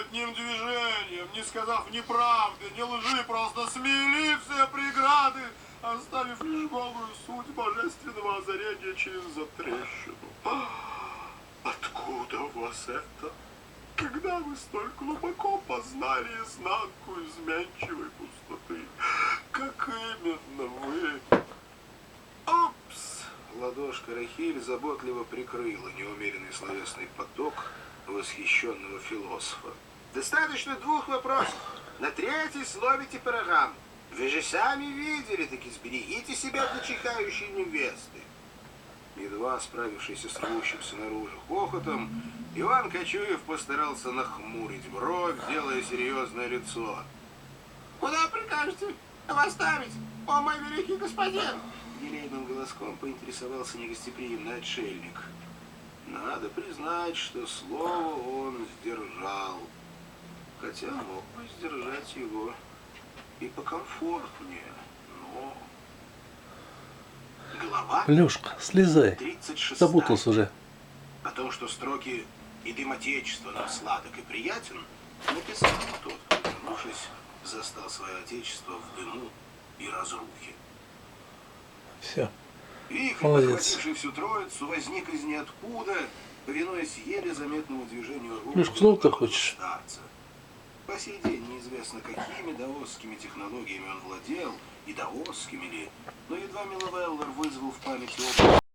одним движением, не сказав ни правды, ни лжи, просто смели все преграды, оставив лишь голую суть божественного озарения через затрещину. Откуда у вас это? Когда вы столь глубоко познали изнанку изменчивой пустоты? Как именно вы? Опс! Ладошка Рахиль заботливо прикрыла неумеренный словесный поток восхищенного философа. Достаточно 2 вопросов. На 3-й словите пирогам. Вы же сами видели, таки сберегите себя для чихающей невесты. Едва справившийся с рвущимся наружу хохотом, Иван Кочуев постарался нахмурить бровь, делая серьезное лицо. Куда прикажете вас ставить, о мой великий господин? Елейным голоском поинтересовался негостеприимный отшельник. Надо признать, что слово он сдержал. Хотя мог бы сдержать его и покомфортнее, но... Глава Лёшка, слезай. 36. Запутался уже. О том, что строки «И дым отечества нам сладок и приятен», написал тот, кто, вернувшись, застал свое отечество в дыму и разрухе. Все. Вихрь, Молодец. подхвативший всю троицу, возник из ниоткуда, повинуясь еле заметному движению рук Лёшка, ну ты хочешь? старца. По сей день неизвестно, какими даосскими технологиями он владел, и даосскими ли, но едва Миловеллер вызвал в памяти образ